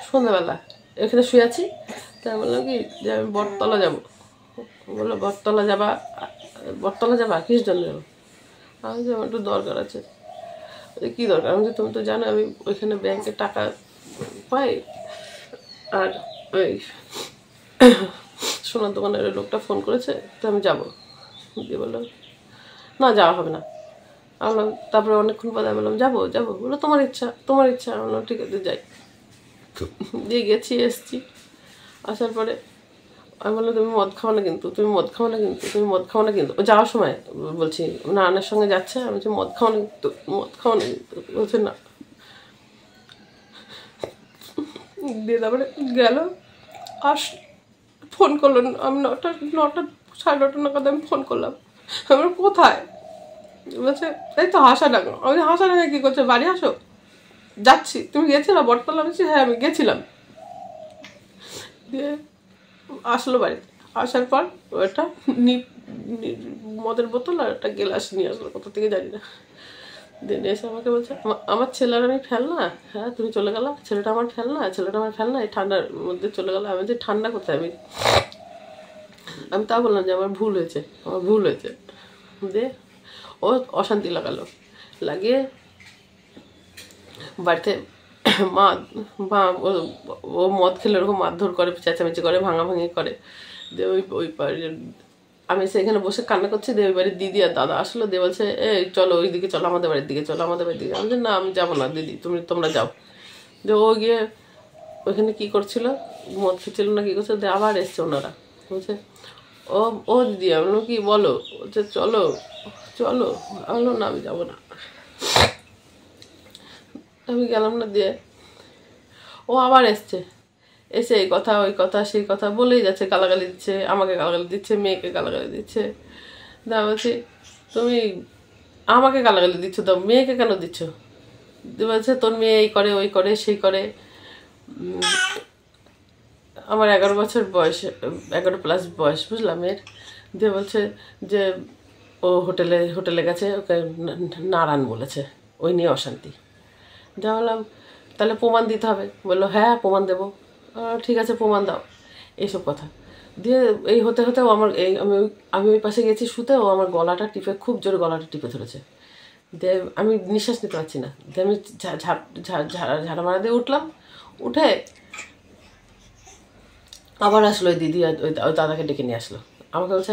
সন্ধ্যাবেলা এখানে শুয়ে আছি, তাই বললাম কি যে আমি বটতলা যাবো। বললো বটতলা যাবা কিস জন্য? আমি যে আমার একটু দরকার আছে। কী দরকার? আমি যে তুমি তো জানো আমি ওইখানে ব্যাংকে টাকা পাই, আর ওই সোনার দোকানের ওই লোকটা ফোন করেছে, তো আমি যাবো। দিয়ে বললাম না যাওয়া হবে না। আমি বললাম, তারপরে অনেকক্ষণ পরে আমি বললাম যাবো যাবো। বললো তোমার ইচ্ছা। আমি বললাম ঠিক আছে যাই। দিয়ে গেছি, এসছি। আসার পরে আমি বললাম তুমি মদ খাও না কিন্তু, ও যাওয়ার সময় বলছি নানার সঙ্গে যাচ্ছে, আমি বলছি মদ খাও না কিন্তু বলছে না। দিয়ে তারপরে গেল, আস ফোন করলো। আমি নটা 9:30 নাগাদ আমি ফোন করলাম। আমার কোথায়? বলছে এই তো হাসাডাঙ্গা। আমি হাসাডাঙ্গা কী করছো? বাড়ি আসো। যাচ্ছি। তুমি গেছিলা বটতলা? বলছি হ্যাঁ আমি গেছিলাম। দিয়ে আসলো বাড়িতে। আসার পর ওটা মদের বোতল আর একটা গ্লাস নিয়ে আসলো, কোথা থেকে জানি না। দিয়ে এসে আমাকে বলছে আমার ছেলের আমি ফেলনা। হ্যাঁ তুমি চলে গেলা, ছেলেটা আমার ফেলনা এই ঠান্ডার মধ্যে চলে গেলো। আমি যে ঠান্ডা কোথায়? আমি তা বললাম যে আমার ভুল হয়েছে। দিয়ে ও অশান্তি লাগিয়ে বাড়িতে মা মা ও মদ খেলে ওরকম মারধর করে, চেঁচামেচি করে, ভাঙাভাঙি করে। দিয়ে ওই আমি সেখানে বসে কান্না করছি। দিয়ে ওই বাড়ির দিদি আর দাদা আসলো। দিয়ে বলছে এই চলো ওইদিকে চলো, আমাদের বাড়ির দিকে চলো। আমি না আমি যাবো না দিদি, তোমরা যাও। যে ও গিয়ে ওইখানে কী করছিল, মদ খেয়েছিল না কী করছিল। দিয়ে আবার এসছে ওনারা, বলছে ও দিদি। আমি বললাম কি বলো? বলছে চলো। আমি বললাম না আমি যাবো না। আমি গেলাম না। দিয়ে ও আবার এসে এই কথা ওই কথা সেই কথা বলেই যাচ্ছে, গালাগালি দিচ্ছে, আমাকে গালাগালি দিচ্ছে, মেয়েকে গালাগালি দিচ্ছে। না বলছি তুমি আমাকে গালাগালি দিচ্ছ, তো মেয়েকে কেন দিচ্ছ? বলছে তোর মেয়ে এই করে ওই করে সেই করে। আমার 11 বছর বয়স, 11+ বয়স, বুঝলাম এর। দিয়ে বলছে যে ও হোটেলে গেছে, ওকে নারায়ণ বলেছে, ওই নিয়ে অশান্তি। যা বললাম তাহলে প্রমাণ দিতে হবে। বললো হ্যাঁ প্রমাণ দেবো। ঠিক আছে প্রমাণ দাও, এইসব কথা। দিয়ে এই হতে আমার আমি ওই পাশে গেছি শুতে, ও আমার খুব জোরে গলাটা টিপে ধরেছে। দিয়ে আমি নিঃশ্বাস নিতে পারছি না। দিয়ে আমি ঝাড়া মারা দিয়ে উঠলাম। উঠে আবার আসলো ওই দিদি, ওই দাদাকে ডেকে নিয়ে আসলো। আমাকে বলছে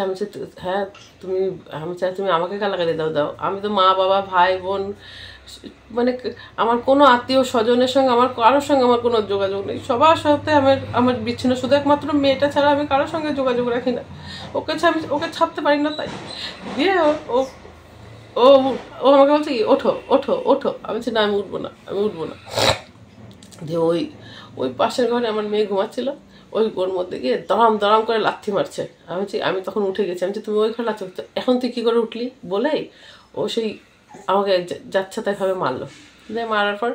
হ্যাঁ তুমি আমাকে গালাগালি দাও। আমি তো মা বাবা ভাই বোন মানে আমার কোনো আত্মীয় স্বজনের সঙ্গে আমার কারোর সঙ্গে আমার কোনো যোগাযোগ নেই। সবার সাথে আমার বিচ্ছিন্ন, শুধু একমাত্র মেয়েটা ছাড়া আমি কারোর সঙ্গে যোগাযোগ রাখি না। ওকে ছাড়তে পারি না। তাই দিয়ে ও ও ও আমাকে বলছে কি ওঠো। আমি বলছি না আমি উঠবো না। দিয়ে ওই পাশের ঘরে আমার মেয়ে ঘুমাচ্ছিল, ওর মধ্যে গিয়ে দড়াম করে লাথি মারছে। আমি তখন উঠে গেছি। আমি তুমি ওই ঘরে লাথি, এখন তুই কী করে উঠলি বলেই ও সেই আমাকে যাচ্ছে তাইভাবে মারলো। দিয়ে মারার পর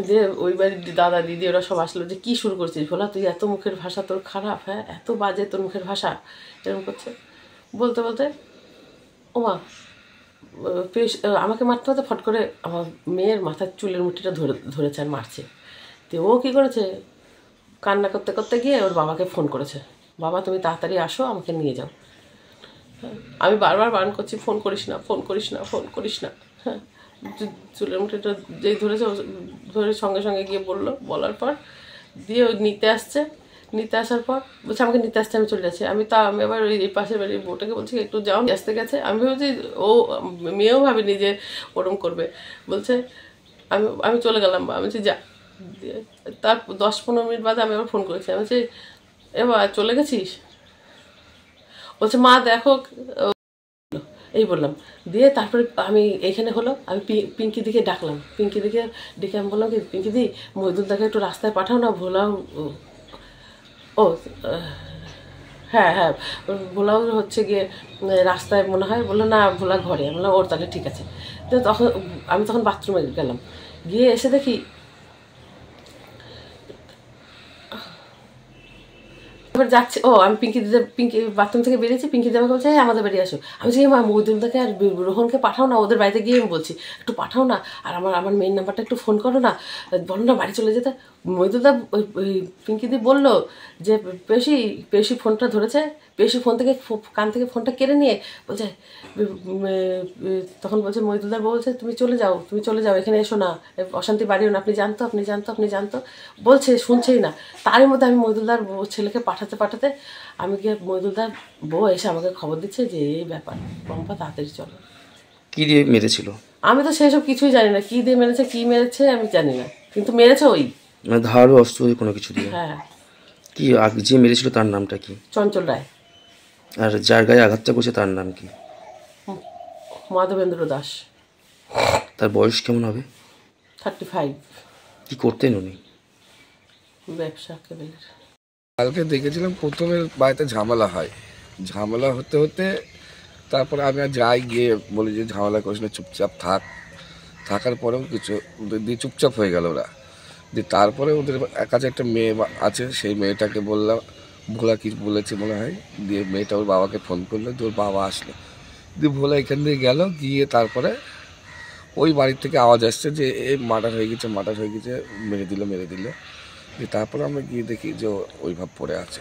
যে ওই বাড়ির দাদা দিদি ওরা সব আসলো, যে কী শুরু করছিস ভোলা, তুই এত মুখের ভাষা তোর খারাপ, হ্যাঁ এত বাজে তোর মুখের ভাষা, এরকম করছে। বলতে ওমা আমাকে মারতে ফট করে আমার মেয়ের মাথার চুলের মুঠিটা ধরেছে আর মারছে। তো ও কী করেছে, কান্না করতে গিয়ে ওর বাবাকে ফোন করেছে, বাবা তুমি তাড়াতাড়ি আসো, আমাকে নিয়ে যাও। আমি বারবার বারণ করছি ফোন করিস না। হ্যাঁ চুলের মুঠিটা যেই ধরে সঙ্গে গিয়ে বলার পর দিয়ে ওই নিতে আসার পর বলছে আমাকে নিতে আসছে, আমি চলে যাচ্ছি। আমি আবার এই পাশের বাড়ির বউটাকে বলছি একটু যাও, আসতে গেছে। আমি ভেবেছি ও মেয়েও ভাবিনি যে ওরম করবে। বলছে আমি চলে গেলাম। আমি বলছি যা। দিয়ে তার 10-15 মিনিট বাদে আমি আবার ফোন করেছি। আমি বলছি এবার চলে গেছিস? বলছে মা দেখো, এই বললাম। দিয়ে তারপরে আমি এইখানে হলো, আমি পিঙ্কি দিকে ডাকলাম। ডেকে আমি বললাম কি পিঙ্কি দি মহিদুলদাকে একটু রাস্তায় পাঠাও না, ভোলাও হ্যাঁ ভোলাও হচ্ছে গিয়ে রাস্তায় মনে হয়। বললো না ভোলা ঘরে। আমি বললাম ওর তাহলে ঠিক আছে। তো আমি তখন বাথরুমে গেলাম, গিয়ে এসে দেখি এবার যাচ্ছে, ও আমি পিঙ্কি বাথরুম থেকে বেরিয়েছি, পিঙ্কি দিদি আমাকে বলছে আমাদের বাড়ি আসো। আমি বলছি মা মহিদুলদাকে আর রোহনকে পাঠাও না, ওদের বাড়িতে গিয়ে আমি বলছি একটু পাঠাও না, আর আমার মেন নাম্বারটা একটু ফোন করো না, বলো না বাড়ি চলে যেতে। মহিদুলদা ওই পিঙ্কি দি বললো যে পেশি ফোনটা ধরেছে, পেশি ফোন থেকে কান থেকে ফোনটা কেড়ে নিয়ে বলছে, তখন বলছে মহিদুলদার বলছে তুমি চলে যাও, এখানে এসো না, অশান্তি বাড়িও না, আপনি জানতো বলছে, শুনছেই না। তারই মধ্যে আমি মহিদুলদার ছেলেকে পাঠাতে আমি গিয়ে মহিদুলদার বউ এসে আমাকে খবর দিচ্ছে যে এই ব্যাপার, পম্পা তাড়াতাড়ি চলো। কি দিয়ে মেরেছিল? আমি তো সেসব কিছুই জানি না, কি দিয়ে মেরেছে কি মেরেছে আমি জানি না, কিন্তু মেরেছে ওই মানে ধারালো অস্ত্র দিয়ে কোনো কিছু দিয়ে? হ্যাঁ। কি যে মেরেছিল তার নামটা কি? চঞ্চল রায়। আর যার গায়ে আঘাতটা করছে তার নাম কি? মাধবেন্দ্র দাস। তার বয়স কেমন হবে? 35। কি করতেন উনি? ব্যবসা কেবলের। কালকে দেখেছিলাম প্রথমে বাড়িতে ঝামেলা হয়, ঝামেলা হতে হতে তারপরে আমি আর যাই, গিয়ে বলি যে ঝামেলা করিস না, চুপচাপ থাকার পরেও কিছু দিয়ে চুপচাপ হয়ে গেল ওরা। দিয়ে তারপরে ওদের কাছে একটা মেয়ে আছে, সেই মেয়েটাকে বললাম, ভোলা কি বলেছে মনে হয়, দিয়ে মেয়েটা ওর বাবাকে ফোন করলো, দিয়ে ওর বাবা আসলো, দিয়ে ভোলা এখান দিয়ে গেল, গিয়ে তারপরে ওই বাড়ির থেকে আওয়াজ আসছে যে এই মার্ডার হয়ে গেছে, মেরে দিল। দিয়ে তারপরে আমরা গিয়ে দেখি যে ওই ভাব পড়ে আছে।